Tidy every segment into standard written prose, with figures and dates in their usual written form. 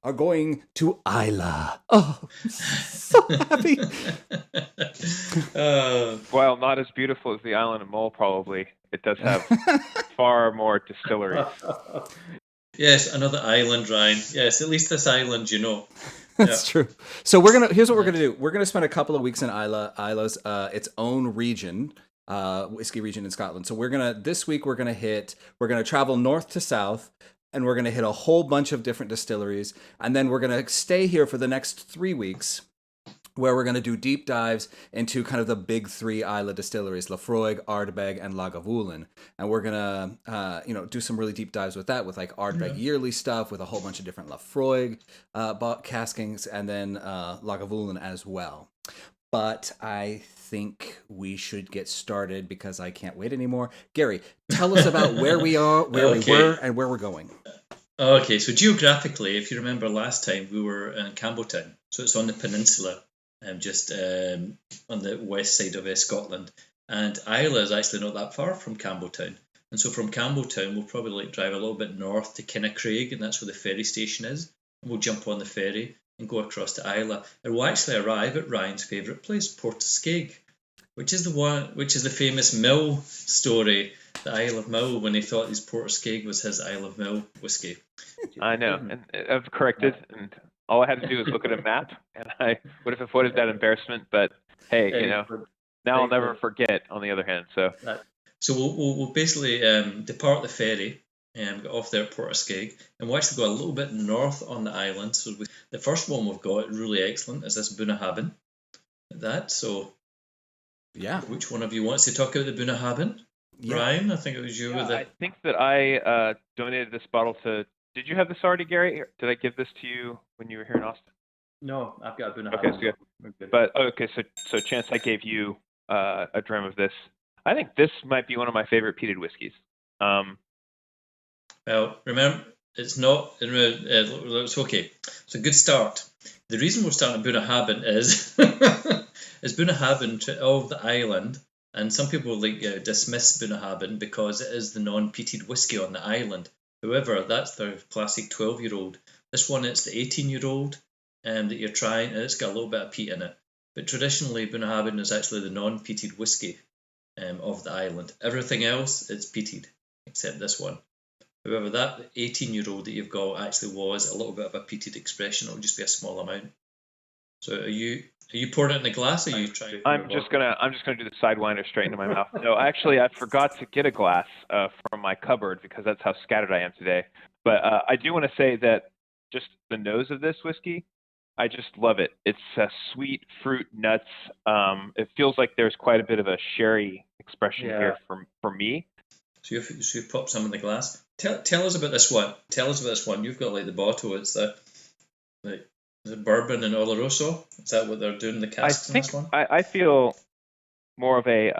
are going to Islay. Oh, I'm so happy. While not as beautiful as the island of Mull, probably, it does have far more distilleries. Yes, another island, Ryan. Yes, at least this island, you know. That's true. So here's what we're gonna do. We're gonna spend a couple of weeks in Islay. Islay's its own region, whiskey region in Scotland. So this week we're gonna travel north to south, and we're gonna hit a whole bunch of different distilleries, and then we're gonna stay here for the next 3 weeks, where we're going to do deep dives into kind of the big three Islay distilleries, Laphroaig, Ardbeg, and Lagavulin. And we're going to, do some really deep dives with that, with like Ardbeg yearly stuff, with a whole bunch of different Laphroaig caskings, and then Lagavulin as well. But I think we should get started because I can't wait anymore. Gary, tell us about where we are, where we were, and where we're going. Okay, so geographically, if you remember last time, we were in Campbelltown. So it's on the peninsula, just on the west side of Scotland. And Islay is actually not that far from Campbelltown. And so from Campbelltown, we'll probably drive a little bit north to Kinnacraig, and that's where the ferry station is. And we'll jump on the ferry and go across to Islay. And we'll actually arrive at Ryan's favourite place, Port Askaig, which is the famous mill story, the Isle of Mill, when he thought his Port Askaig was his Isle of Mill whiskey. I know, and I've corrected, and all I had to do was look at a map, and I would have avoided that embarrassment. But hey, now I'll never forget. On the other hand, so we'll basically depart the ferry and get off there at Port Askaig, and we'll actually go a little bit north on the island. So the first one we've got, really excellent, is this Bunnahabhain. Yeah. Which one of you wants to talk about the Bunnahabhain? Yeah. Ryan, I think it was you. I think that I donated this bottle to. Did you have this already, Gary? Did I give this to you when you were here in Austin? No, I've got a Bunnahabhain. Okay, so good. But so Chance, I gave you a dram of this. I think this might be one of my favorite peated whiskeys. Well, remember, it's not. It's okay. It's a good start. The reason we're starting Bunnahabhain is Bunnahabhain of the island, and some people dismiss Bunnahabhain because it is the non-peated whiskey on the island. However, that's their classic 12-year-old. This one, it's the 18-year-old that you're trying, and it's got a little bit of peat in it. But traditionally, Bunnahabhain is actually the non-peated whiskey of the island. Everything else, it's peated, except this one. However, that 18-year-old that you've got actually was a little bit of a peated expression. It'll just be a small amount. So are you pouring it in a glass, or are you trying? I'm just gonna do the sidewinder straight into my mouth. No, actually, I forgot to get a glass from my cupboard because that's how scattered I am today. But I do want to say that just the nose of this whiskey, I just love it. It's sweet fruit, nuts. It feels like there's quite a bit of a sherry expression here for me. So you pop some in the glass. Tell us about this one. You've got the bottle. It's is it bourbon and Oloroso? Is that what they're doing in the casks in this one? I feel more of a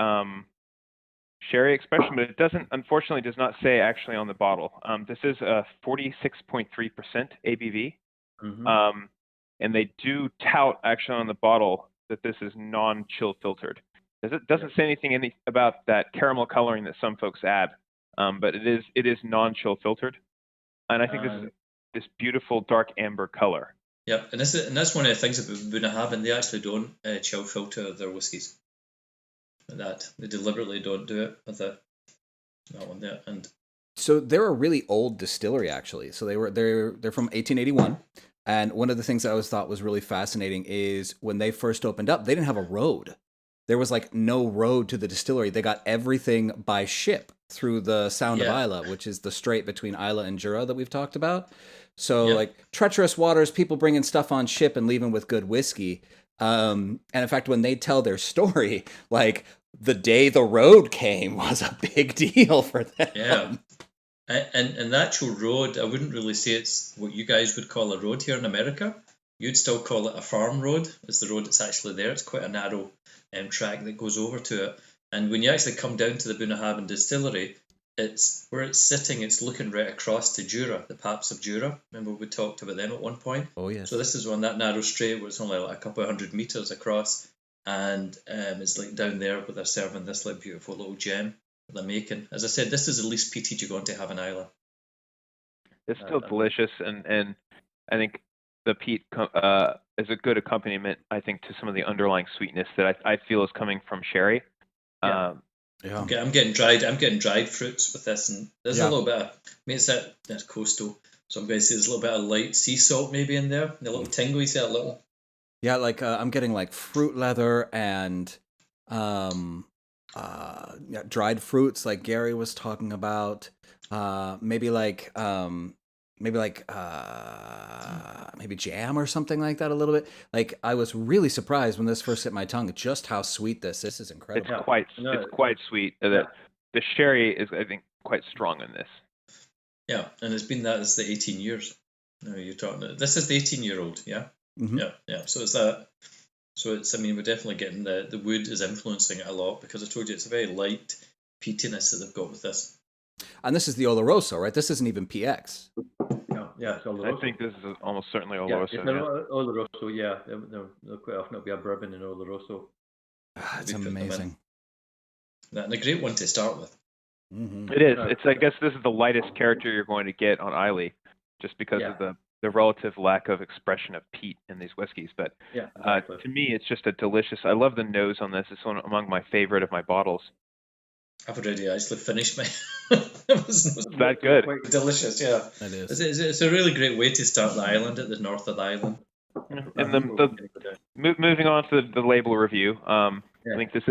sherry expression, but it unfortunately does not say actually on the bottle. This is a 46.3% ABV. Mm-hmm. And they do tout actually on the bottle that this is non-chill filtered. It doesn't say anything about that caramel coloring that some folks add, but it is non-chill filtered, and I think this is this beautiful dark amber color. Yeah, and that's one of the things about Bunnahabhain. They actually don't chill filter their whiskies. Like that, they deliberately don't do it with that one there. And so they're a really old distillery, actually. So they're from 1881. And one of the things I always thought was really fascinating is when they first opened up, they didn't have a road. There was no road to the distillery. They got everything by ship through the Sound of Islay, which is the strait between Islay and Jura that we've talked about. So treacherous waters, people bringing stuff on ship and leaving with good whiskey. And in fact, when they tell their story, the day the road came was a big deal for them. Yeah. And the actual road, I wouldn't really say it's what you guys would call a road here in America. You'd still call it a farm road. It's the road that's actually there. It's quite a narrow track that goes over to it. And when you actually come down to the Bunnahabhain distillery, it's where it's sitting, it's looking right across to Jura, the Paps of Jura. Remember we talked about them at one point? Oh, yes. So this is on that narrow straight where it's only a couple of 100 meters across. And it's down there where they're serving this beautiful little gem that they're making. As I said, this is the least peated you're going to have in Islay. It's still delicious, and I think the peat is a good accompaniment, I think, to some of the underlying sweetness that I feel is coming from sherry. Yeah. Yeah. Okay, I'm getting dried fruits with this, and there's a little bit of, I mean, that's coastal, so I'm going to say there's a little bit of light sea salt maybe in there, a little tingly, see that little. Yeah, like I'm getting like fruit leather and dried fruits like Gary was talking about. Maybe jam or something like that a little bit. Like I was really surprised when this first hit my tongue just how sweet this is incredible. It's quite sweet. The sherry is, I think, quite strong in this. Yeah, and it's been that is the 18 years. No, you're talking. This is the 18-year-old. Yeah. Mm-hmm. Yeah. So it's that. So it's. I mean, we're definitely getting the wood is influencing it a lot because I told you it's a very light peatiness that they've got with this. And this is the Oloroso, right? This isn't even PX. Yeah, it's Oloroso. I think this is almost certainly Yeah, Oloroso. it's Oloroso, yeah. They'll quite often it'll be a bourbon in Oloroso. It's amazing. And a great one to start with. Mm-hmm. It is. I guess this is the lightest character you're going to get on Islay, just because of the relative lack of expression of peat in these whiskeys. But exactly. to me, it's just a delicious. I love the nose on this. It's one among my favorite of my bottles. I've already actually finished mine. It was that good. Quite delicious, yeah. It is. It's a really great way to start the island at the north of the island. And moving on to the label review, I think this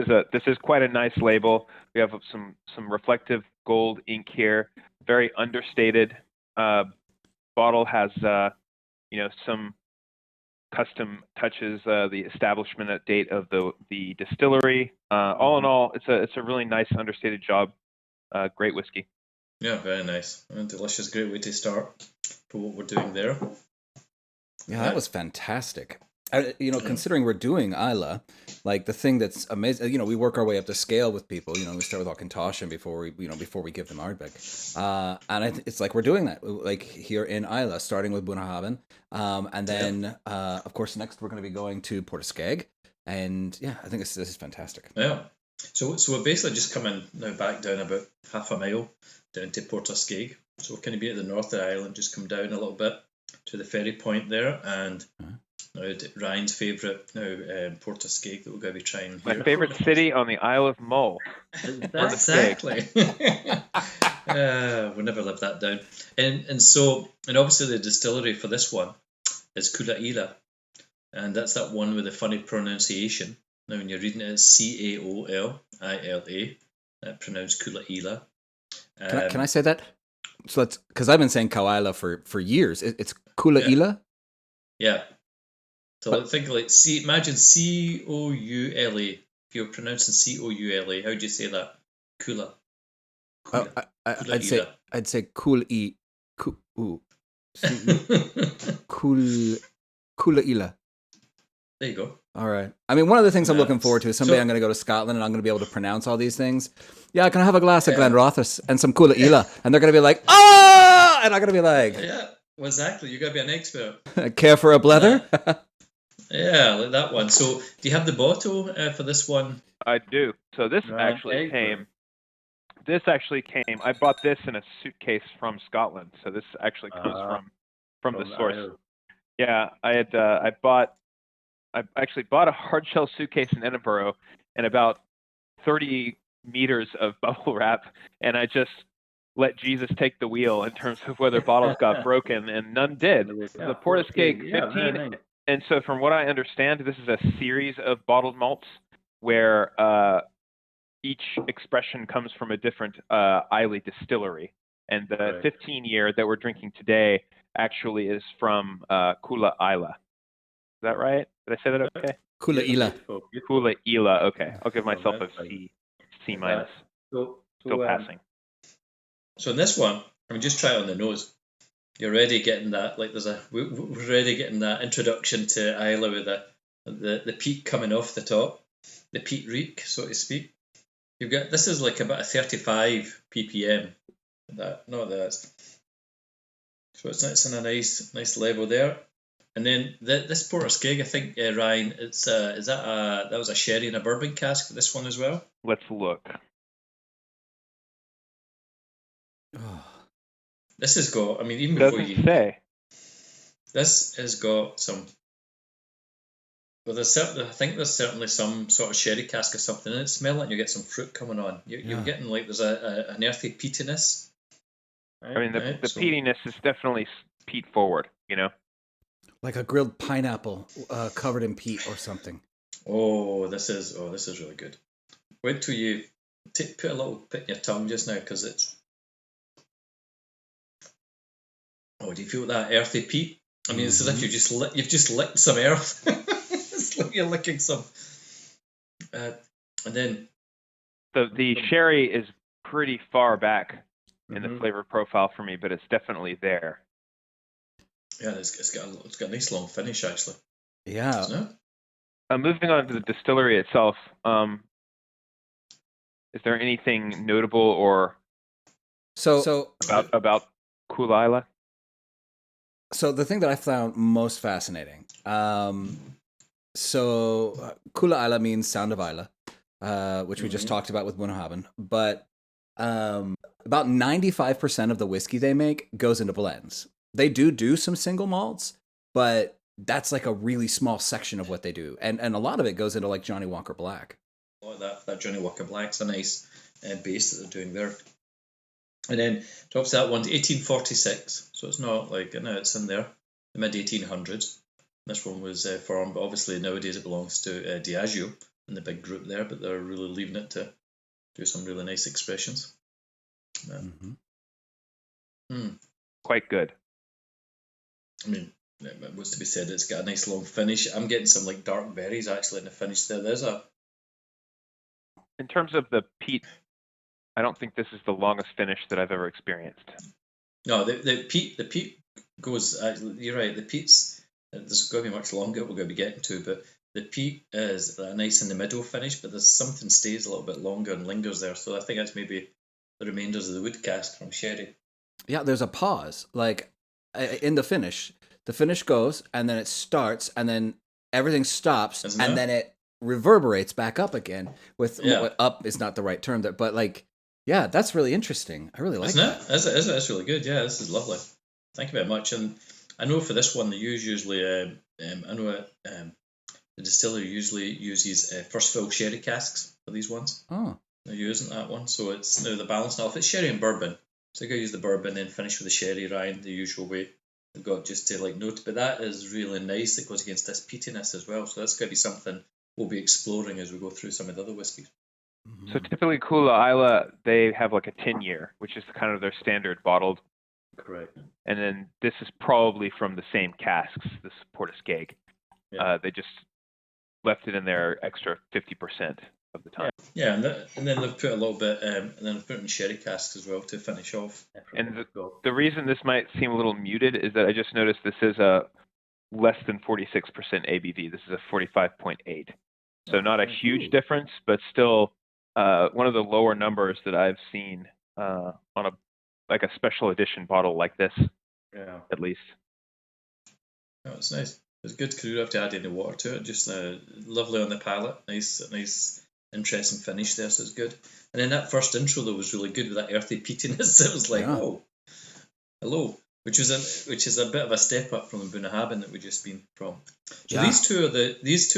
is quite a nice label. We have some reflective gold ink here, very understated. Bottle has some custom touches, the establishment date of the distillery. All in all, it's a really nice understated job. Great whiskey. Yeah, very nice and delicious. Great way to start for what we're doing there. Yeah, that was fantastic. Considering we're doing Islay, like the thing that's amazing, we work our way up the scale with people. We start with Auchentoshan before we give them Ardbeg. And it's like we're doing that, like here in Islay, starting with Bunnahabhain. And then, of course, next we're going to be going to Port Askaig. And yeah, I think this is fantastic. Yeah. So we're basically just coming now back down about half a mile down to Port Askaig. So we're going to be at the north of the island, just come down a little bit to the ferry point there, and now Ryan's favourite Port Askaig that we're going to be trying here. My favourite city on the Isle of Mull. Exactly. We'll never live that down. And obviously the distillery for this one is Coola, and that's that one with the funny pronunciation. Now when you're reading it, it's Caolila, pronounced Coola. Can I say that? So that's because I've been saying Kawaila for years. It's Coola. Yeah. So think like imagine Coula. If you're pronouncing Coula, how do you say that? Coola. I'd say Cool-E. Coola. There you go. All right. I mean, one of the things I'm looking forward to is someday I'm going to go to Scotland and I'm going to be able to pronounce all these things. Yeah, can I have a glass of Glenrothes and some Coola? And they're going to be like, oh! And I'm going to be like... Yeah, well, exactly. You've got to be an expert. Care for a blether? Yeah, like that one. So, do you have the bottle for this one? I do. So this actually came. I bought this in a suitcase from Scotland. So this actually comes from the source. Yeah, I actually bought a hard shell suitcase in Edinburgh and about 30 meters of bubble wrap, and I just let Jesus take the wheel in terms of whether bottles got broken, and none did. The Port Askaig 15, and so from what I understand, this is a series of bottled malts where each expression comes from a different Islay distillery, and the 15-year that we're drinking today actually is from Coola Islay. Is that right? Did I say that okay? Coola. Okay, I'll give myself a C minus. Still passing. So in this one, I mean, just try it on the nose. You're already getting that. Like we're already getting that introduction to Islay with the peat coming off the top, the peat reek, so to speak. You've got this is like about a 35 ppm. So it's in a nice level there. And then this Port Askaig, I think, Ryan, that was a sherry and a bourbon cask for this one as well? Let's look. This has got, I mean, even before you say. This has got some. Well, I think there's certainly some sort of sherry cask or something in it. Smell it, and you get some fruit coming on. You're getting like there's an earthy peatiness. I mean, the So- peatiness is definitely peat forward, you know? Like a grilled pineapple covered in peat or something. Oh, this is really good. Wait till you put a little bit in your tongue just now, because it's. Oh, do you feel that earthy peat? I mean, it's as if you've just licked some earth. It's like you're licking some. And then The sherry is pretty far back in the Mhm. flavor profile for me, but it's definitely there. yeah, it's got a nice long finish actually. Yeah. Isn't it? Moving on to the distillery itself, is there anything notable or So about Kula Isla? So the thing that I found most fascinating, Kula Isla means sound of Isla, which we just talked about with Bunnahabhain, but about 95% of the whiskey they make goes into blends. They do some single malts, but that's like a really small section of what they do, and a lot of it goes into like Johnny Walker Black. Oh, that Johnny Walker Black's a nice base that they're doing there. And then drops that one to 1846, so it's not like, it's in there, the mid 1800s. This one was formed, but obviously nowadays it belongs to Diageo and the big group there, but they're really leaving it to do some really nice expressions. Quite good. I mean, it was to be said, it's got a nice long finish. I'm getting some like dark berries actually in the finish there. In terms of the peat, I don't think this is the longest finish that I've ever experienced. No, the peat goes. You're right. The peat's there's going to be much longer. We're going to be getting to, but the peat is a nice in the middle finish, but there's something stays a little bit longer and lingers there. So I think that's maybe the remainders of the wood cask from sherry. Yeah, there's a pause, like in the finish. The finish goes, and then it starts, and then everything stops, and then it reverberates back up again. Up is not the right term there, but like. Yeah, that's really interesting. I really like that. Isn't it? It's really good. Yeah, this is lovely. Thank you very much. And I know for this one, they usually, the distillery usually uses first fill sherry casks for these ones. Oh. They're using that one. So it's now the balance now. If it's sherry and bourbon, so they're going to use the bourbon and finish with the sherry rind the usual way. They've got just to like note. But that is really nice. It goes against this peatiness as well. So that's going to be something we'll be exploring as we go through some of the other whiskies. So typically Kula Isla, they have like a 10-year, which is kind of their standard bottled. Correct. And then this is probably from the same casks, this Port Askaig. Yeah. They just left it in there extra 50% of the time. Yeah, and then they've put a little bit, and then they've put it in sherry casks as well to finish off. And the reason this might seem a little muted is that I just noticed this is a less than 46% ABV. This is a 45.8. So not a huge difference, but still one of the lower numbers that I've seen on a special edition bottle like this, at least. Oh, it's nice. It's good because you don't have to add any water to it. Just lovely on the palate. Nice, interesting finish there. So it's good. And then that first intro though was really good with that earthy peatiness. It was like, oh, hello, which is a bit of a step up from the Bunnahabhain that we've just been from. So these two are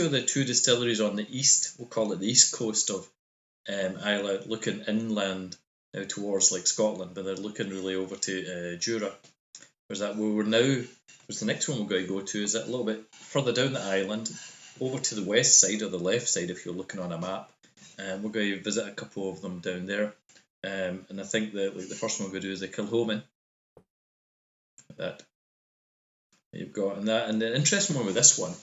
the two distilleries on the east. We'll call it the east coast of Islay, looking inland now towards like Scotland, but they're looking really over to Jura. Whereas the next one we're going to go to is a little bit further down the island, over to the west side or the left side if you're looking on a map. We're going to visit a couple of them down there. And I think that the first one we're going to do is the Kilchoman. That you've got, and the interesting one with this one.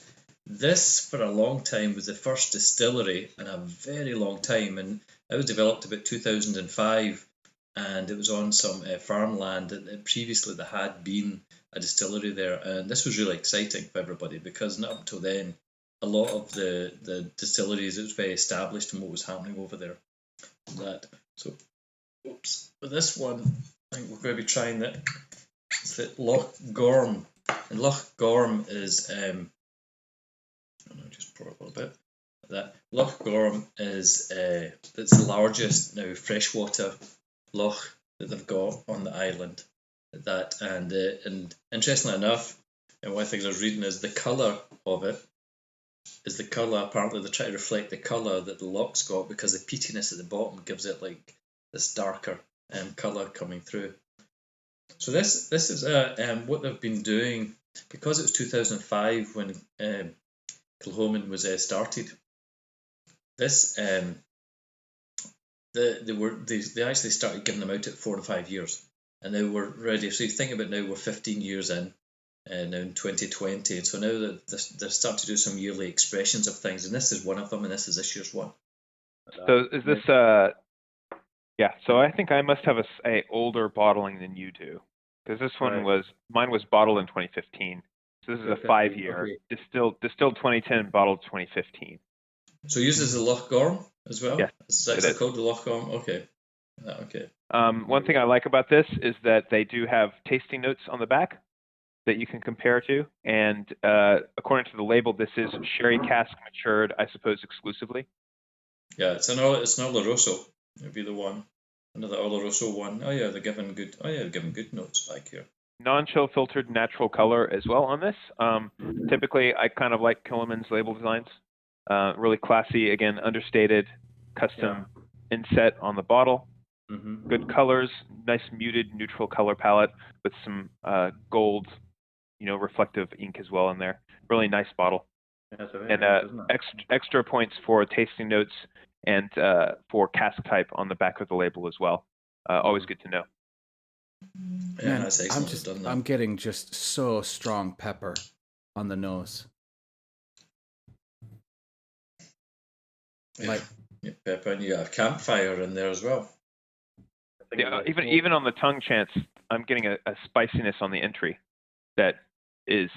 This, for a long time, was the first distillery in a very long time, and it was developed about 2005, and it was on some farmland that previously there had been a distillery there, and this was really exciting for everybody because not up until then, a lot of the distilleries, it was very established in what was happening over there. With this one, I think we're going to be trying that. It's the Loch Gorm, and Loch Gorm is I'll just pour a little bit. That Loch Gorm is it's the largest now freshwater loch that they've got on the island. And interestingly enough, And one of the things I was reading is the colour of it is the colour. Apparently, they try to reflect the colour that the Loch's got because the peatiness at the bottom gives it like this darker colour coming through. So this is what they've been doing because it was 2005 when Kilchoman was started. This they actually started giving them out at 4 to 5 years, and they were ready. So you think about now, we're 15 years in, now in 2020, and so now that they're starting to do some yearly expressions of things, and this is one of them, and this is this year's one. So is this yeah? So I think I must have a older bottling than you do, because this one mine was bottled in 2015. So this is a 5-year distilled 2010, bottled 2015. So yours is the Loch Gorm as well? Yes, It's actually called the Loch Gorm? Okay. Okay. One thing I like about this is that they do have tasting notes on the back that you can compare to. And according to the label, this is sherry cask matured, I suppose, exclusively. Yeah, it's an Oloroso. It'd be the one. Another Oloroso one. Oh yeah, they're giving good notes back here. Non-chill filtered natural color as well on this. Typically, I kind of like Kilchoman's label designs. Really classy, again, understated, custom inset on the bottle. Mm-hmm. Good colors, nice muted neutral color palette with some gold, reflective ink as well in there. Really nice bottle. Yeah, so And extra points for tasting notes and for cask type on the back of the label as well. Always good to know. Yeah, Man, that's excellent. I'm getting just so strong pepper on the nose. Yeah, pepper, and you have campfire in there as well. Yeah, even on the tongue chance, I'm getting a spiciness on the entry that is,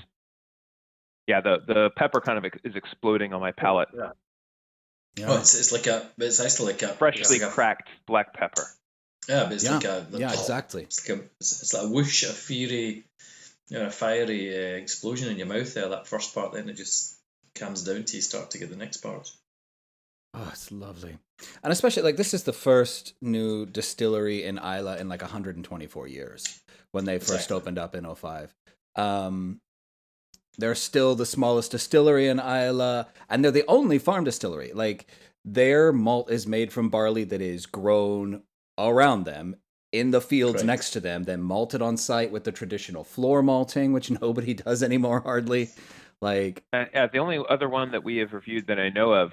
the pepper kind of is exploding on my palate. Yeah. Oh, it's actually like a freshly cracked black pepper. Yeah, but it's like exactly. It's like a whoosh, a fiery, fiery explosion in your mouth there. That first part, then it just calms down till you start to get the next part. Oh, it's lovely. And especially, this is the first new distillery in Islay in 124 years when they first opened up in 2005. They're still the smallest distillery in Islay, and they're the only farm distillery. Their malt is made from barley that is grown around them in the fields next to them, then malted on site with the traditional floor malting, which nobody does anymore hardly. The only other one that we have reviewed that I know of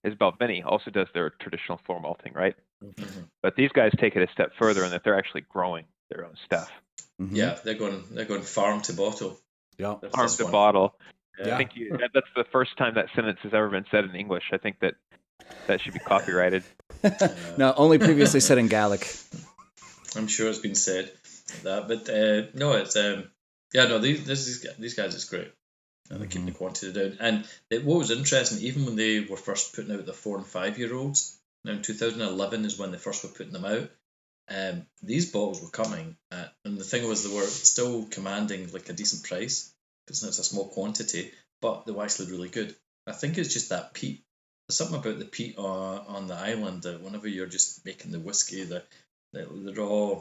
is Balvenie, also does their traditional floor malting, right? Mm-hmm. But these guys take it a step further in that they're actually growing their own stuff. Mm-hmm. Yeah, they're going farm to bottle. Yeah, farm to bottle. Yeah. I think that's the first time that sentence has ever been said in English. I think that should be copyrighted. No, only previously said in Gaelic. I'm sure it's been said that, but no, it's these guys is great. And they're keeping the quantity down. And what was interesting, even when they were first putting out the 4 and 5 year olds, now in 2011 is when they first were putting them out. These bottles were coming, and the thing was they were still commanding a decent price because it's a small quantity, but they were actually really good. I think it's just that peat. There's something about the peat on the island that whenever you're just making the whiskey, the raw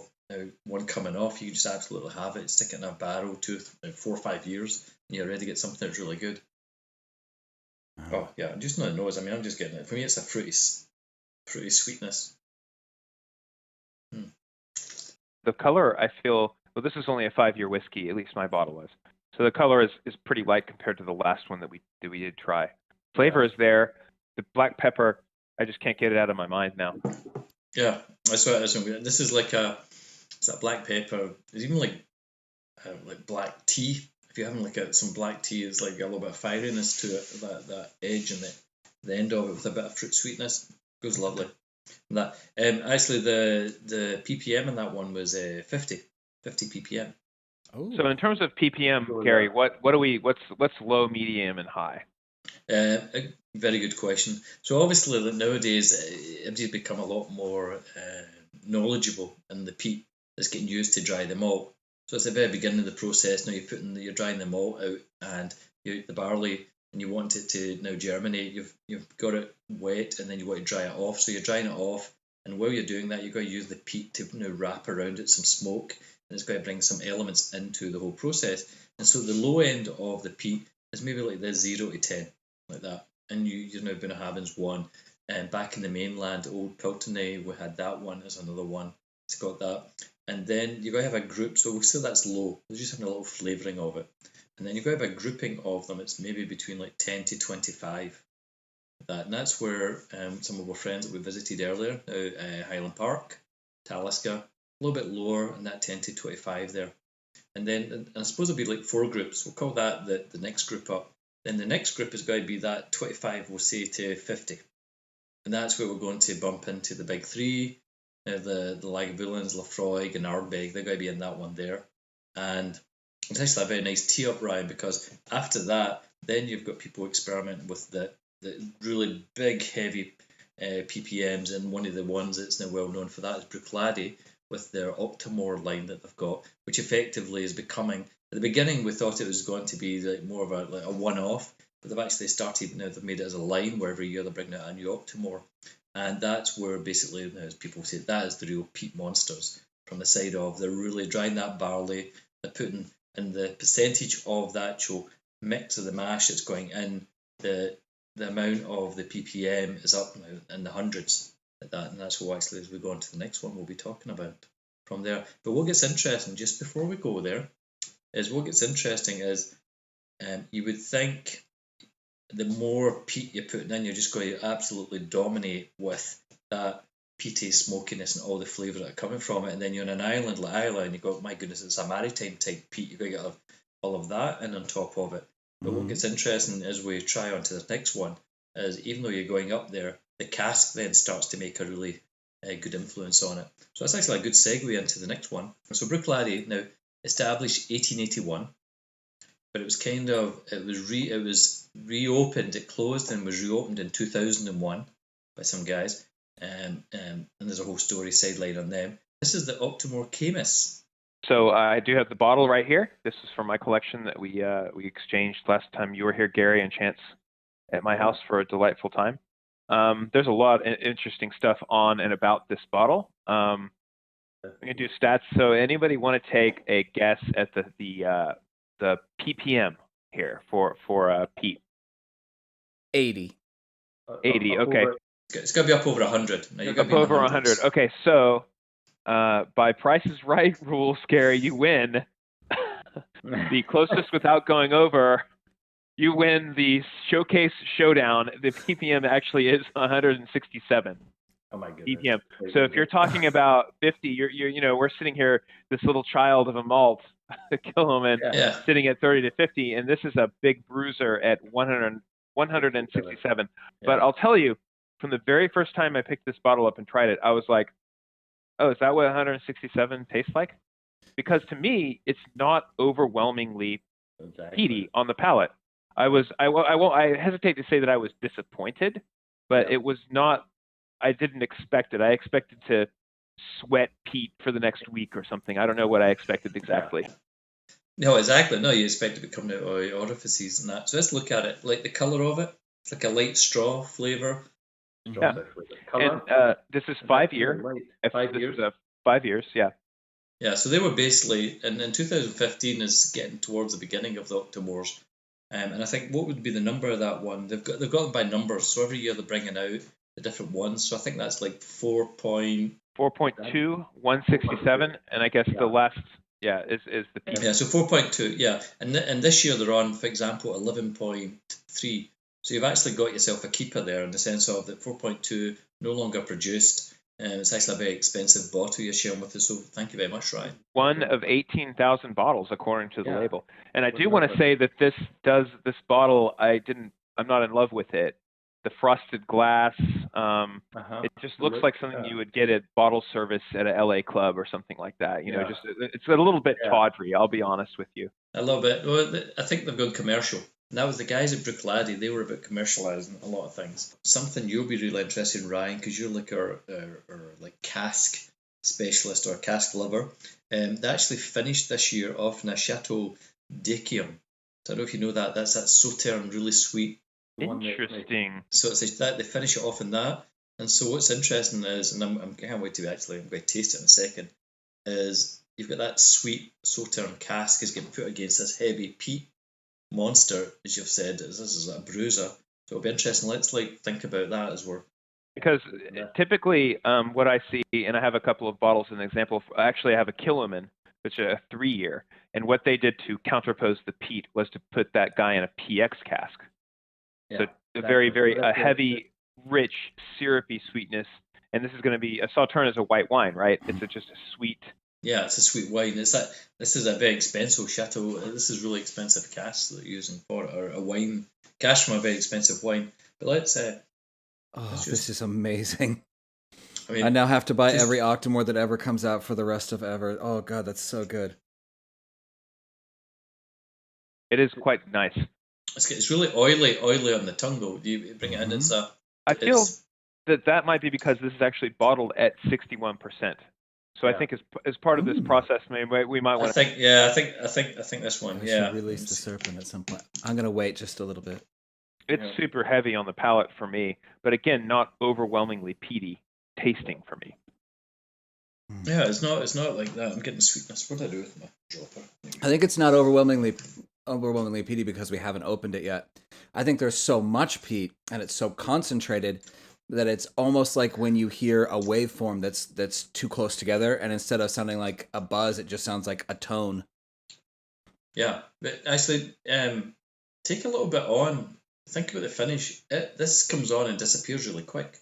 one coming off, you can just absolutely have it. Stick it in a barrel 4 or 5 years, and you're ready to get something that's really good. Oh yeah, just not the nose. I mean, I'm just getting it. For me, it's a fruity sweetness. The color, I feel, this is only a 5-year whiskey, at least my bottle is. So the color is pretty light compared to the last one that we did try. Flavor is there. The black pepper, I just can't get it out of my mind now. Yeah, that's what this is it's that black pepper. It's even like black tea. If you're having some black tea, it's a little bit of fieriness to it. That edge and the end of it with a bit of fruit sweetness goes lovely. And that actually the ppm in that one was 50 ppm. Oh. So in terms of ppm, Gary, what's low, medium, and high? A very good question. So obviously nowadays everybody's become a lot more knowledgeable in the peat that's getting used to dry the malt. So it's the very beginning of the process. Now you're drying the malt out, and the barley, and you want it to now germinate. You've got it wet, and then you want to dry it off. So you're drying it off, and while you're doing that, you've got to use the peat to now wrap around it some smoke, and it's got to bring some elements into the whole process. And so the low end of the peat is maybe like the 0 to 10, like that. And you know, Bunnahabhain's one. And back in the mainland, Old Piltonay, we had that one as another one. It's got that. And then you've got to have a group, so we'll say that's low. We're just having a little flavouring of it. And then you've got to have a grouping of them. It's maybe between like 10 to 25. That. And that's where some of our friends that we visited earlier, Highland Park, Talisker, a little bit lower, and that 10 to 25 there. And then, and I suppose it'll be like 4 groups. We'll call that the next group up. Then the next group is going to be that 25, we'll say, to 50. And that's where we're going to bump into the big 3, the Lagavulins, Lafroig and Ardbeg. They're going to be in that one there. And it's actually a very nice tee-up, Ryan, because after that, then you've got people experimenting with the really big, heavy ppms, and one of the ones that's now well known for that is Bruichladdich with their Octomore line that they've got, which effectively is becoming, at the beginning we thought it was going to be like more of a one-off, but they've actually started, now they've made it as a line where every year they're bringing out a new Octomore, and that's where basically, as people say, that is the real peat monsters, from the side of they're really drying that barley, they're putting in the percentage of the actual mix of the mash that's going in, the amount of the ppm is up now in the hundreds like that, and that's what actually, as we go on to the next one, we'll be talking about from there. But what gets interesting, just before we go there, is you would think the more peat you're putting in, you're just going to absolutely dominate with that peaty smokiness and all the flavour that are coming from it. And then you're on an island like Islay, and you've got, my goodness, it's a maritime type peat. You've got to get all of that in on top of it. But what gets interesting as we try on to the next one is, even though you're going up there, the cask then starts to make a really good influence on it. So that's actually a good segue into the next one. So Bruichladdich, now established 1881, but it was it was reopened. It closed and was reopened in 2001 by some guys, and there's a whole story sideline on them. This is the Octomore Comus. So I do have the bottle right here. This is from my collection that we exchanged last time you were here, Gary, and Chance at my house for a delightful time. There's a lot of interesting stuff on and about this bottle. I'm gonna do stats. So anybody want to take a guess at the ppm here for peat? 80. 80. Okay. It's going to be up over 100. Up over 100. Okay, so by Price is Right rules, Gary, you win. The closest without going over, you win the showcase showdown. The ppm actually is 167. Oh my goodness. ppm. So if you're talking about 50, we're sitting here, this little child of a malt, Kilchoman, sitting at 30 to 50, and this is a big bruiser at 167. But I'll tell you, from the very first time I picked this bottle up and tried it, I was like, oh, is that what 167 tastes like? Because to me, it's not overwhelmingly peaty on the palate. I hesitate to say that I was disappointed, but it was not, I didn't expect it. I expected to sweat peat for the next week or something. I don't know what I expected exactly. No, exactly. No, you expect it to be coming out of orifices and that. So let's look at it. Like the colour of it, it's like a light straw flavour. Yeah. And this is 5 year. 5 years. 5 years, yeah. Yeah, so they were basically, and in 2015 is getting towards the beginning of the Octomores. And I think what would be the number of that one? They've got them by numbers. So every year they're bringing out the different ones. So I think that's like 4.2, 167, and I guess the last is the peak. Yeah, so 4.2, yeah. And this year they're on, for example, 11.3. So you've actually got yourself a keeper there in the sense of that 4.2 no longer produced. It's actually a very expensive bottle you're sharing with us. So thank you very much, Ryan. One of 18,000 bottles according to the label. And I do want to say that this bottle, I'm not in love with it. The frosted glass, it just looks like something you would get at bottle service at a LA club or something like that. Just it's a little bit tawdry. I'll be honest with you. A little bit. Well, I think they've gone commercial. And that was the guys at Bruichladdich. They were about commercialising a lot of things. Something you'll be really interested in, Ryan, because you're like our like cask specialist or cask lover. They actually finished this year off in a Chateau d'Yquem. I don't know if you know that. That's that Sauterne, really sweet. Interesting. So it's that they finish it off in that. And so what's interesting is, and I can't wait to I'm going to taste it in a second, is you've got that sweet Sautern cask is getting put against this heavy peat monster, as you've said. This is a bruiser. So it'll be interesting. Let's think about that as we're. Because typically, what I see, and I have a couple of bottles as an example. Actually, I have a Kilchoman, which is a 3-year, and what they did to counterpose the peat was to put that guy in a PX cask. So a very, very heavy, rich, syrupy sweetness. And this is going to be a Sautern is a white wine, right? It's just a sweet. Yeah, it's a sweet wine. This is a very expensive chateau. This is really expensive cask that you're using for it, or a wine cask from a very expensive wine. But let's. This is amazing. I mean, I now have to buy every Octomore that ever comes out for the rest of ever. Oh god, that's so good. It is quite nice. It's really oily on the tongue though. You bring it in, I feel that might be because this is actually bottled at 61%. So I think as part of this process, maybe we might want to. I think this one. I should release the serpent at some point. I'm gonna wait just a little bit. It's super heavy on the palate for me, but again, not overwhelmingly peaty tasting for me. Yeah, it's not like that. I'm getting sweetness. What do I do with my dropper? I think it's not overwhelmingly peaty because we haven't opened it yet. I think there's so much peat and it's so concentrated that it's almost like when you hear a waveform that's too close together, and instead of sounding like a buzz, it just sounds like a tone. Yeah, but actually, take a little bit on. Think about the finish. This comes on and disappears really quick.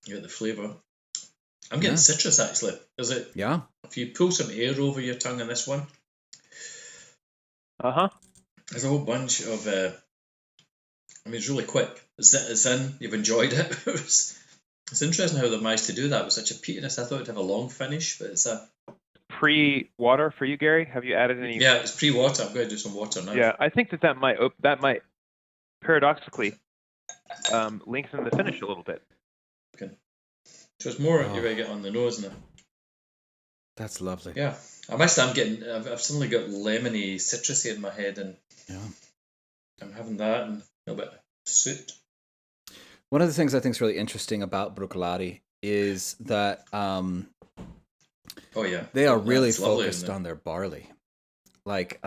You get the flavour. I'm getting citrus actually. Is it? Yeah. If you pull some air over your tongue on this one. There's a whole bunch of. It's really quick. It's in. You've enjoyed it. It's interesting how they managed to do that with such a peatiness. I thought it'd have a long finish, but it's a. Pre-water for you, Gary? Have you added any? Yeah, it's pre-water. I'm going to do some water now. Yeah, I think that might paradoxically lengthen the finish a little bit. Okay. So it's more you're going to get on the nose now. That's lovely. Yeah, I've suddenly got lemony, citrusy in my head, and I'm having that and a bit of soot. One of the things I think is really interesting about Bruichladdich is that they are really focused on their barley. Like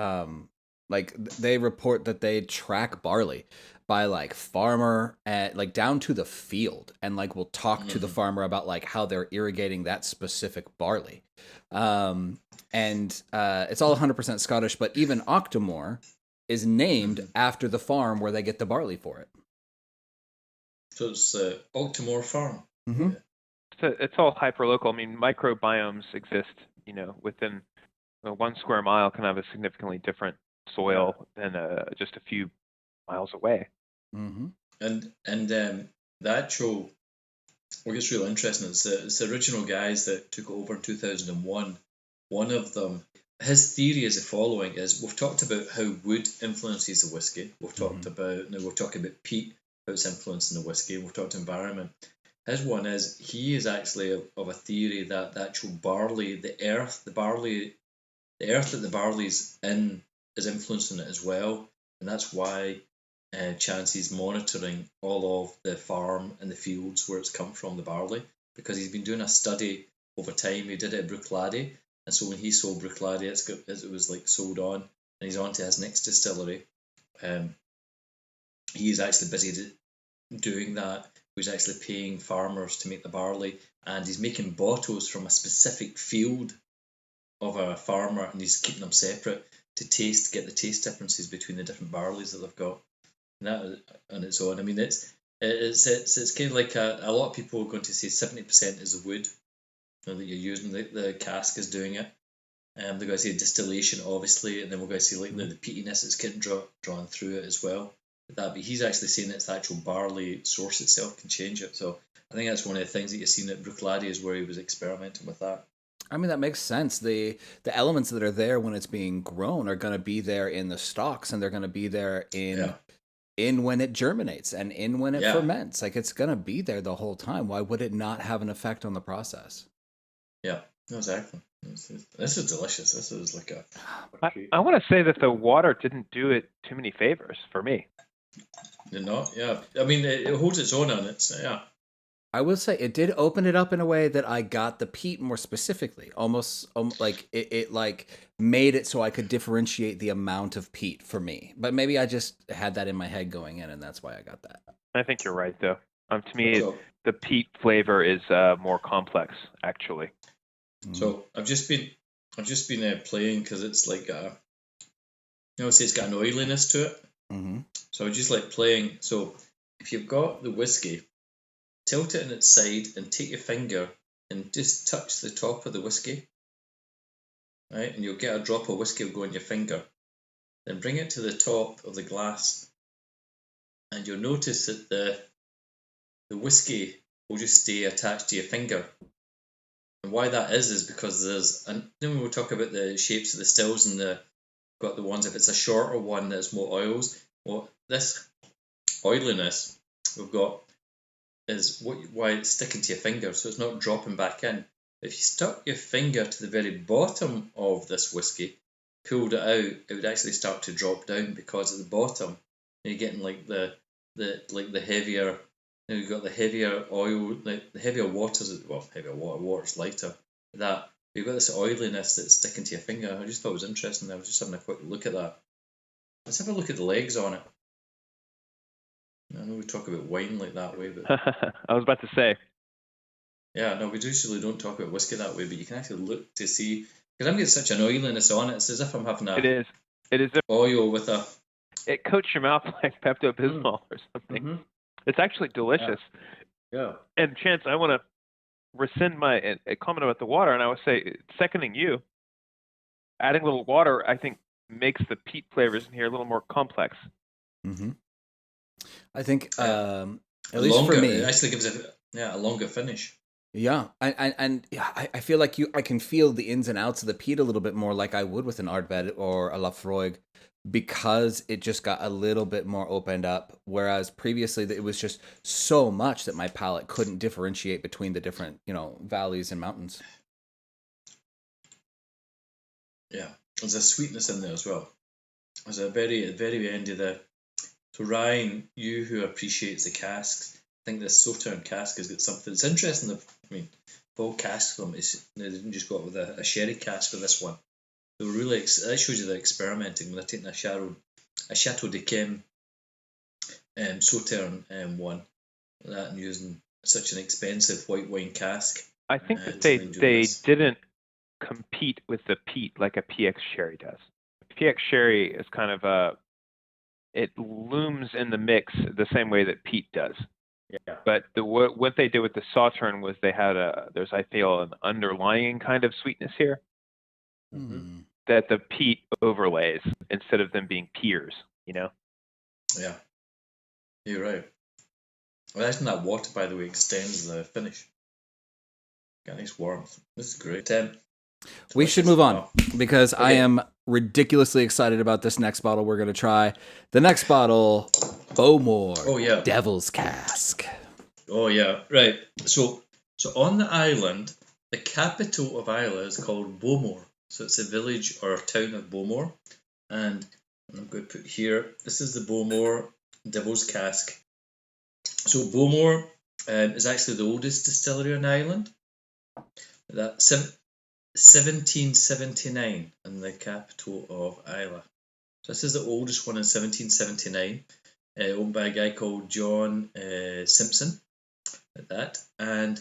they report that they track barley by like farmer and like down to the field, and like will talk to the farmer about like how they're irrigating that specific barley. And it's all 100% Scottish, but even Octomore is named after the farm where they get the barley for it. So it's Octomore farm. Mm-hmm. It's all hyperlocal. I mean, microbiomes exist. Within 1 square mile can have a significantly different soil than just a few miles away. Mm-hmm. And the actual, what gets really interesting is it's the original guys that took over in 2001. One of them, his theory is the following: is we've talked about how wood influences the whiskey. We've talked about we're talking about peat, how it's influencing the whiskey. We've talked environment. His one is he is actually of a theory that the actual barley, the earth that the barley's in is influencing it as well, and that's why Chancey's monitoring all of the farm and the fields where it's come from, the barley, because he's been doing a study over time. He did it at Bruichladdich, and so when he sold Bruichladdich, it was like sold on, and he's on to his next distillery. He's actually busy doing that. He's actually paying farmers to make the barley, and he's making bottles from a specific field of a farmer, and he's keeping them separate to get the taste differences between the different barleys that they've got. And that on its own, I mean, it's kind of like a lot of people are going to say 70% is the wood that you're using. The cask is doing it. They're going to say distillation, obviously, and then we're going to see like the peatiness that's getting drawn through it as well. But he's actually saying it's the actual barley source itself can change it. So I think that's one of the things that you've seen at Bruichladdich is where he was experimenting with that. I mean, that makes sense. The elements that are there when it's being grown are going to be there in the stalks, and they're going to be there in when it germinates and in when it ferments. Like, it's going to be there the whole time. Why would it not have an effect on the process? Yeah, exactly. This is delicious. This is like I want to say that the water didn't do it too many favors for me. Did not? Yeah. I mean, it holds its own on it. So, yeah. I will say it did open it up in a way that I got the peat more specifically, almost like it like made it so I could differentiate the amount of peat for me. But maybe I just had that in my head going in, and that's why I got that. I think you're right, though. To me, So, the peat flavor is more complex, actually. so I've just been playing because it's like say it's got an oiliness to it. Mm-hmm. So I just like playing. So if you've got the whiskey, tilt it on its side and take your finger and just touch the top of the whiskey, right? And you'll get a drop of whiskey will go on your finger. Then bring it to the top of the glass, and you'll notice that the whiskey will just stay attached to your finger. And why that is because then we'll talk about the shapes of the stills and got the ones, if it's a shorter one that's more oils, well, this oiliness we've got is why it's sticking to your finger, so it's not dropping back in. If you stuck your finger to the very bottom of this whiskey, pulled it out, it would actually start to drop down, because at the bottom you're getting like the heavier. You've got the heavier oil, like the heavier waters. Well, heavier water's lighter. That you've got this oiliness that's sticking to your finger. I just thought it was interesting. I was just having a quick look at that. Let's have a look at the legs on it. I know we talk about wine like that way, but I was about to say. yeah, no, we usually don't talk about whiskey that way. But you can actually look to see, because I'm getting such an oiliness on it. It's as if I'm having It is. oil with a. It coats your mouth like Pepto Bismol or something. Mm-hmm. It's actually delicious. Yeah. And Chance, I want to rescind my a comment about the water, and I would say, seconding you, adding a little water, I think, makes the peat flavors in here a little more complex. Mm-hmm. I think at Longer, least for me, it actually gives a longer finish. yeah, I feel like I can feel the ins and outs of the peat a little bit more, like I would with an Ardbeg or a Lafroig, because it just got a little bit more opened up. Whereas previously, it was just so much that my palate couldn't differentiate between the different, valleys and mountains. Yeah, there's a sweetness in there as well. There's a very end of the. So Ryan, you who appreciates the casks, I think this Sauterne cask has got something. It's interesting. All casks of them they didn't just go out with a sherry cask for this one. They were really. That shows you they're experimenting. They're taking a Chateau de Chem Sauterne one, that, and using such an expensive white wine cask. I think that they didn't compete with the peat like a PX sherry does. PX sherry is kind of it looms in the mix the same way that peat does. Yeah. But what they did with the Sauterne was they had there's, I feel, an underlying kind of sweetness here Mm. that the peat overlays instead of them being peers, Yeah, you're right. Well, that's that water, by the way, extends the finish. Got nice warmth. This is great. We should move on, because I Okay. am ridiculously excited about this next bottle we're going to try. The next bottle, Bowmore. Oh, yeah. Devil's Cask. Oh yeah, right. So on the island, the capital of Islay is called Bowmore. So it's a village or town of Bowmore, and I'm going to put here. This is the Bowmore Devil's Cask. So Bowmore is actually the oldest distillery on Ireland. That 1779 in the capital of Islay. So this is the oldest one in 1779, owned by a guy called John Simpson. At that, and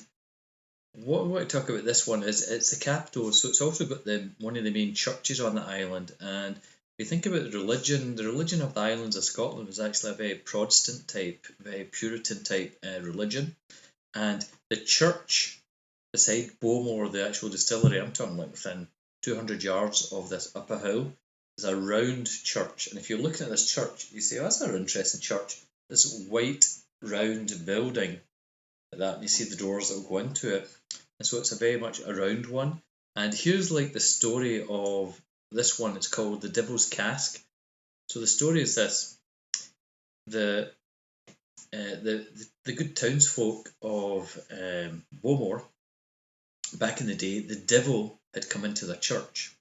what I want to talk about this one is it's the capital, so it's also got one of the main churches on the island. And if you think about the religion of the islands of Scotland was actually a very Protestant type, very Puritan type religion. And the church beside Bowmore, the actual distillery, I'm talking like within 200 yards of this up a hill, is a round church. And if you're looking at this church, you say, oh, that's an interesting church. This white round building that, you see the doors that will go into it, and so it's a very much a round one. And here's like the story of this one. It's called the Devil's Cask. So the story is this: the good townsfolk of Bowmore back in the day, the devil had come into the church,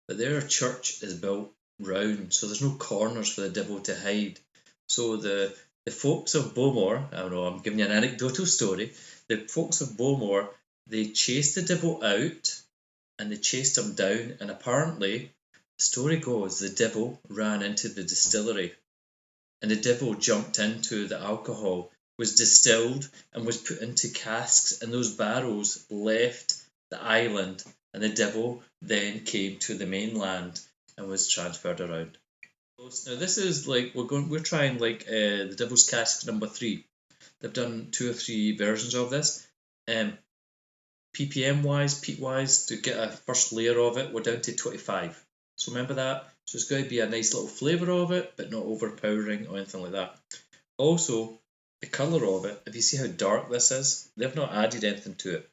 but their church is built round, so there's no corners for the devil to hide. So the folks of Bowmore, I don't know, I'm giving you an anecdotal story. the folks of Bowmore, they chased the devil out and they chased him down, and apparently, the story goes, the devil ran into the distillery, and the devil jumped into the alcohol, was distilled and was put into casks, and those barrels left the island, and the devil then came to the mainland and was transferred around. Now this is like we're trying like the Devil's Cask number 3. They've done 2 or 3 versions of this. ppm wise, peat wise, to get a first layer of it, we're down to 25. So remember that. So it's going to be a nice little flavour of it, but not overpowering or anything like that. Also, the colour of it, if you see how dark this is, they've not added anything to it.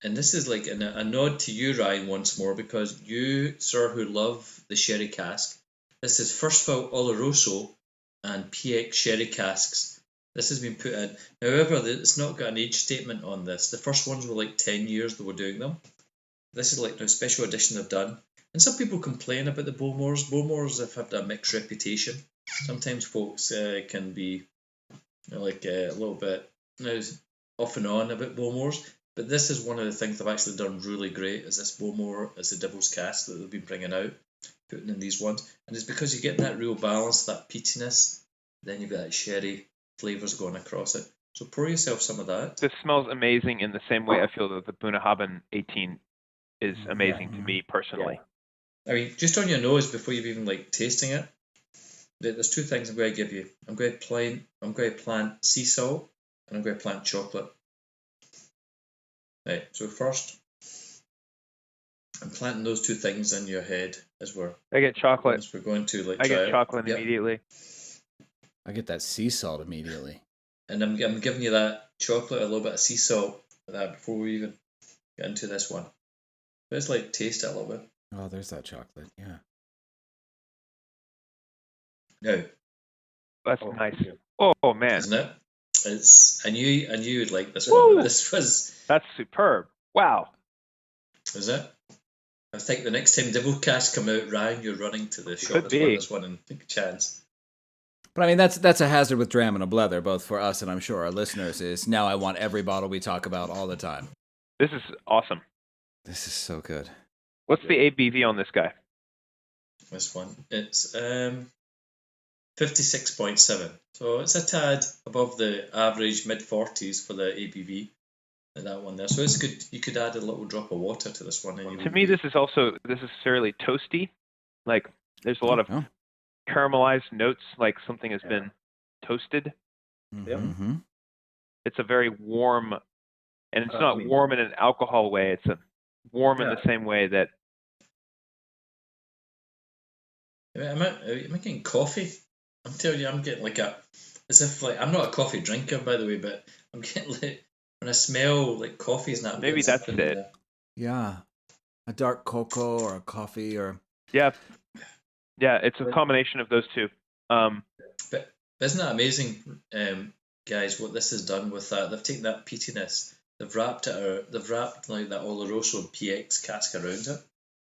And this is like a nod to you, Ryan, once more, because you, sir, who love the sherry cask, this is first fill Oloroso and PX sherry casks. This has been put in. However, it's not got an age statement on this. The first ones were like 10 years they were doing them. This is like a special edition they've done. And some people complain about the Bowmores. Bowmores have had a mixed reputation. Sometimes folks can be a little bit off and on about Bowmores. But this is one of the things they've actually done really great, is this Bowmore as the Devil's Cask that they've been bringing out, putting in these ones. And it's because you get that real balance, that peatiness, then you've got that sherry flavours going across it. So pour yourself some of that. This smells amazing in the same way I feel that the Bunnahabhain 18 is amazing to me personally. I mean, just on your nose before you've even like tasting it, there's 2 things I'm going to give you. I'm going to plant sea salt, and I'm going to plant chocolate. Right, so first, I'm planting those 2 things in your head as we're. I get chocolate. As we're going to like. I try get it. chocolate Yep. immediately. I get that sea salt immediately. And I'm giving you that chocolate, a little bit of sea salt, like that before we even get into this one. Let's like taste it a little bit. Oh, there's that chocolate. Yeah. Now, That's nice. Oh man, isn't it? I knew you'd like this Woo! one. This was. That's superb. Wow. Is it? I think the next time Devil Cask come out, Ryan, you're running to the shop Could that's won be. this one and take a chance. But I mean, that's a hazard with dram and a blether, both for us and I'm sure our listeners, is now I want every bottle we talk about all the time. This is awesome. This is so good. What's the ABV on this guy? This one. It's 56.7. So it's a tad above the average mid-40s for the ABV. That one there. So it's good. You could add a little drop of water to this one. And To me, this is fairly toasty. Like there's a lot of Oh. caramelized notes, like something has been toasted. Mm-hmm. It's a very warm, and it's I not mean- warm in an alcohol way. It's a warm in the same way that. Am I getting coffee? I'm telling you, I'm getting like as if like, I'm not a coffee drinker, by the way, but I'm getting like, when I smell like coffee, is not. Maybe that's it. Yeah. A dark cocoa or a coffee or... Yeah, it's a combination of those two. But isn't that amazing, guys? What this has done with that? They've taken that peatiness, they've wrapped like that Oloroso and PX cask around it.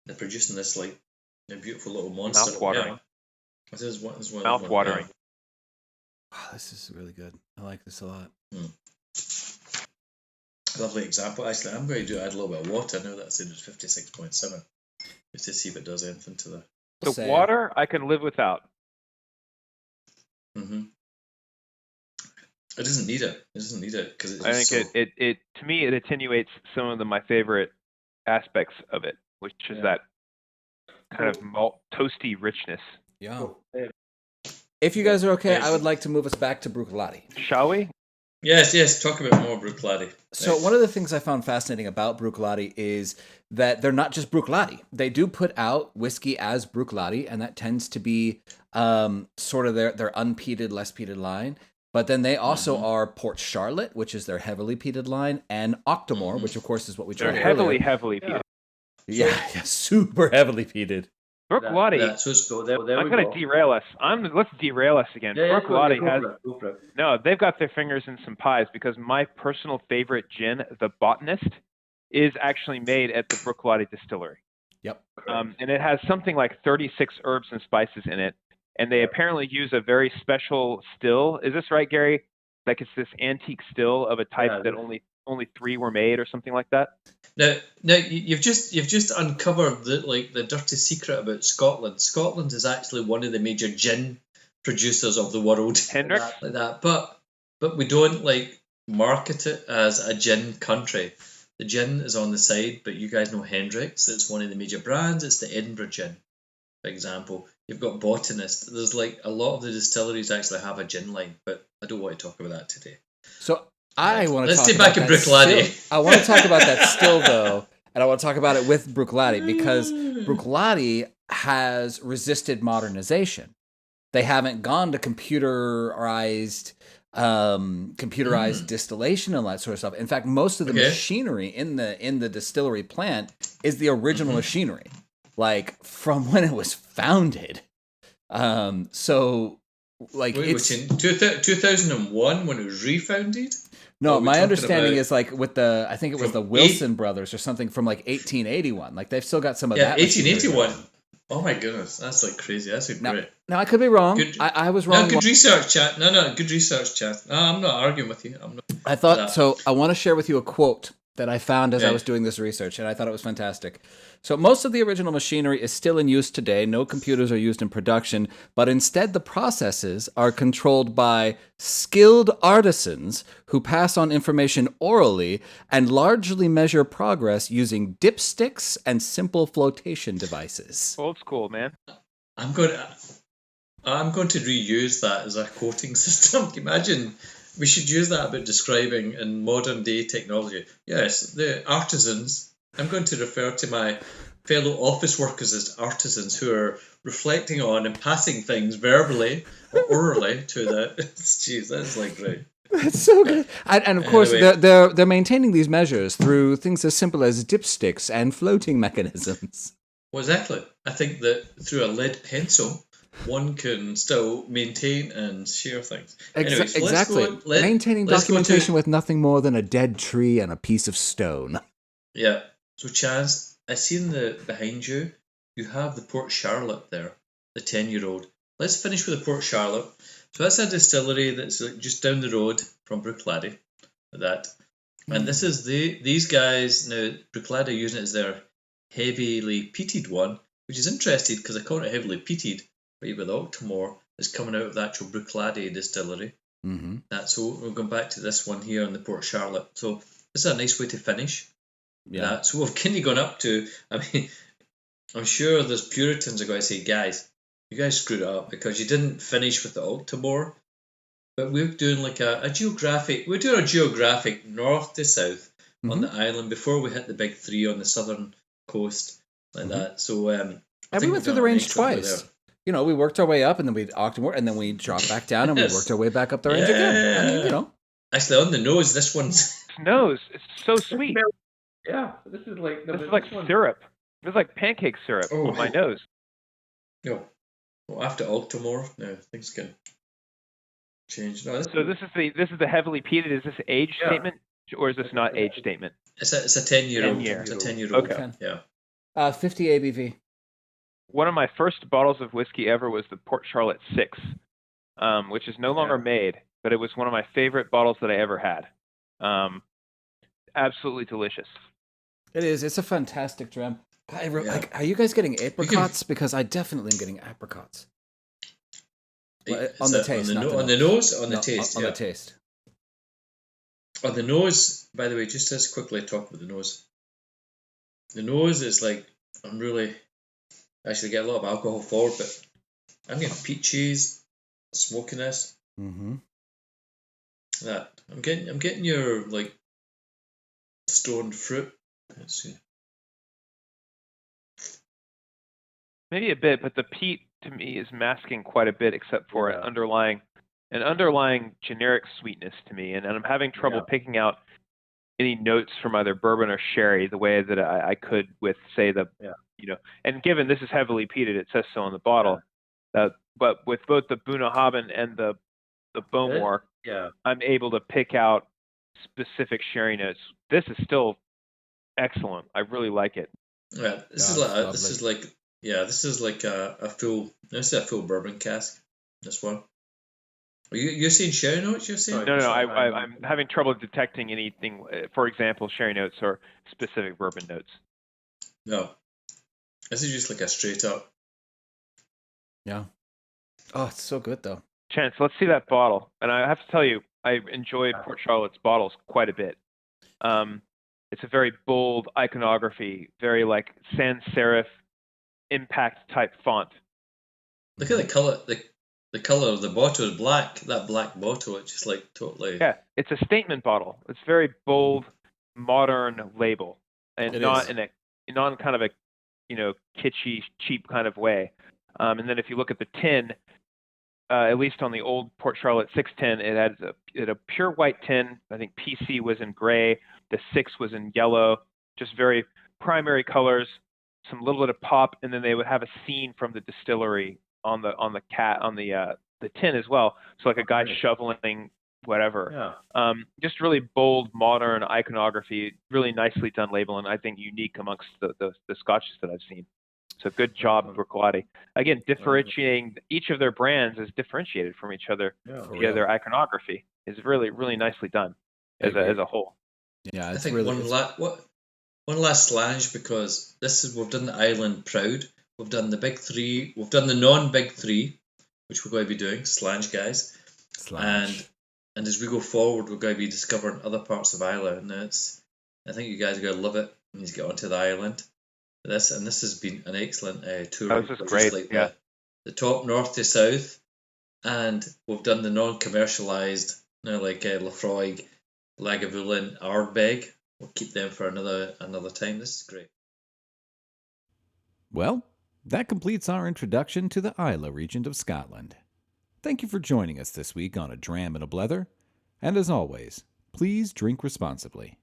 They're producing this like a beautiful little monster. Mouth-watering. Yeah. This is one. Mouth-watering. Wow, this is really good. I like this a lot. Lovely example. Actually, I'm going to add a little bit of water now that I said it's 56.7, just to see if it does anything to that. The Say- water I can live without. It doesn't need it. It doesn't need it because it's I just think so, it to me it attenuates some of my favorite aspects of it, which is that kind of malt toasty richness. Yeah. If you guys are okay, I would like to move us back to Bruichladdich. Shall we? Yes. Talk about more Bruichladdich. So one of the things I found fascinating about Bruichladdich is that they're not just Bruichladdich. They do put out whiskey as Bruichladdich, and that tends to be sort of their unpeated, less peated line. But then they also are Port Charlotte, which is their heavily peated line, and Octomore, which of course is what we They're tried heavily earlier. peated. Yeah, super heavily peated. Bruichladdich. So it's So there I'm we going go. to derail us. Let's derail us again. Bruichladdich has Go for it. no. They've got their fingers in some pies because my personal favorite gin, the Botanist, is actually made at the Bruichladdich distillery. Yep. And it has something like 36 herbs and spices in it. And they apparently use a very special still. Is this right, Gary? Like it's this antique still of a type Yeah, that this- only only 3 were made or something like that. Now, you've just uncovered the dirty secret about Scotland. Scotland is actually one of the major gin producers of the world. Hendrick's? like that. But we don't market it as a gin country. The gin is on the side, but you guys know Hendrick's. It's one of the major brands. It's the Edinburgh gin, for example. You've got Botanist. There's a lot of the distilleries actually have a gin line, but I don't want to talk about that today. So I want to Let's talk stay about back in that Bruichladdich. still. I want to talk about that still, though, and I want to talk about it with Bruichladdich because Bruichladdich has resisted modernization. They haven't gone to computerized distillation and that sort of stuff. In fact, most of the machinery in the distillery plant is the original machinery, from when it was founded. Which in 2001 when it was refounded? No, my understanding is I think it was the Wilson brothers or something from 1881. They've still got some of that. 1881. Oh my goodness, that's crazy. That's great. Now I could be wrong. I was wrong. No, good research, chat. No, good research, chat. No, I'm not arguing with you. I'm not. I thought so. I want to share with you a quote that I found as I was doing this research, and I thought it was fantastic. So most of the original machinery is still in use today. No computers are used in production, but instead the processes are controlled by skilled artisans who pass on information orally and largely measure progress using dipsticks and simple flotation devices. Old school, man. I'm going to reuse that as a quoting system. Imagine we should use that about describing in modern day technology. Yes, the artisans. I'm going to refer to my fellow office workers as artisans who are reflecting on and passing things verbally or orally to the. Jeez, that's great. That's so good. And of course, they're maintaining these measures through things as simple as dipsticks and floating mechanisms. Well, exactly. I think that through a lead pencil, one can still maintain and share things. Anyways, exactly. Maintaining documentation with nothing more than a dead tree and a piece of stone. Yeah. So, Chaz, I seen behind you. You have the Port Charlotte there, the 10-year-old. Let's finish with the Port Charlotte. So that's a distillery that's just down the road from Bruichladdich. And this is these guys now. Bruichladdich are using it as their heavily peated one, which is interesting because I call it heavily peated. But with Octomore is coming out of the actual Bruichladdich distillery. Mm-hmm. So we're going back to this one here on the Port Charlotte. So this is a nice way to finish. Yeah. So we've kind of gone up to. I mean, I'm sure there's Puritans are going to say, guys, you guys screwed it up because you didn't finish with the Octomore. But we're doing a geographic. We're doing a geographic north to south on the island before we hit the big 3 on the southern coast that. So and we went through the range twice. We worked our way up, and then we Octomore, and then we dropped back down, and we worked our way back up the range again. I mean, Actually, on the nose, this one's nose. It's so sweet. Yeah, this is like syrup. This is like pancake syrup on my nose. No, after Octomore, no, things can change. No, this is the heavily peated. Is this age statement, or is this not age statement? It's a 10-year-old. It's a 10-year-old. Okay. Yeah. 50 ABV. One of my first bottles of whiskey ever was the Port Charlotte 6, which is no longer made, but it was one of my favorite bottles that I ever had. Absolutely delicious. It is. It's a fantastic dram. Are you guys getting apricots? Because I definitely am getting apricots. On the taste, on the nose, on the taste. On the taste. On the nose, by the way, just as quickly talk about the nose. The nose is I'm really actually get a lot of alcohol forward, but I'm getting peaches, smokiness. Mm-hmm. I'm getting your stoned fruit. Let's see. Maybe a bit, but the peat to me is masking quite a bit, except for an underlying generic sweetness to me, and I'm having trouble picking out any notes from either bourbon or sherry the way that I could with, say, and given this is heavily peated, it says so on the bottle. But with both the Bunnahabhain and the Bowmore, I'm able to pick out specific sherry notes. This is still excellent. I really like it. Yeah, this is like a full bourbon cask. This one. You're saying sherry notes? You're saying? Sorry. No, Sorry, I'm having trouble detecting anything. For example, sherry notes or specific bourbon notes. No. This is just like a straight up. Yeah. Oh, it's so good though. Chance, let's see that bottle. And I have to tell you, I enjoy Port Charlotte's bottles quite a bit. It's a very bold iconography, very like sans serif impact type font. Look at the color. The color of the bottle is black. That black bottle, it's just like totally. Yeah, it's a statement bottle. It's very bold, modern label, and It not is. in a not kind of a kitschy, cheap kind of way. And then if you look at the tin, at least on the old Port Charlotte 610, it had a pure white tin. I think PC was in gray. The 6 was in yellow. Just very primary colors, some little bit of pop, and then they would have a scene from the distillery on the tin as well. So like a guy shoveling whatever. Yeah. Just really bold, modern iconography, really nicely done label, and I think unique amongst the scotches that I've seen. So good job, Bruichladdich. Again, differentiating each of their brands is differentiated from each other via their iconography is really, really nicely done as a whole. Yeah, I it's think really one last slange, because we've done the island proud. We've done the big three. We've done the non-big three, which we're going to be doing, slange guys. And as we go forward, we're going to be discovering other parts of Ireland. And I think you guys are going to love it when you get onto the island. This has been an excellent tour. Oh, this is great. Like yeah. The top north to south, and we've done the non-commercialized, like Lafroig, Lagavulin, Ardbeg. We'll keep them for another time. This is great. Well, that completes our introduction to the Islay region of Scotland. Thank you for joining us this week on A Dram and a Blether, and as always, please drink responsibly.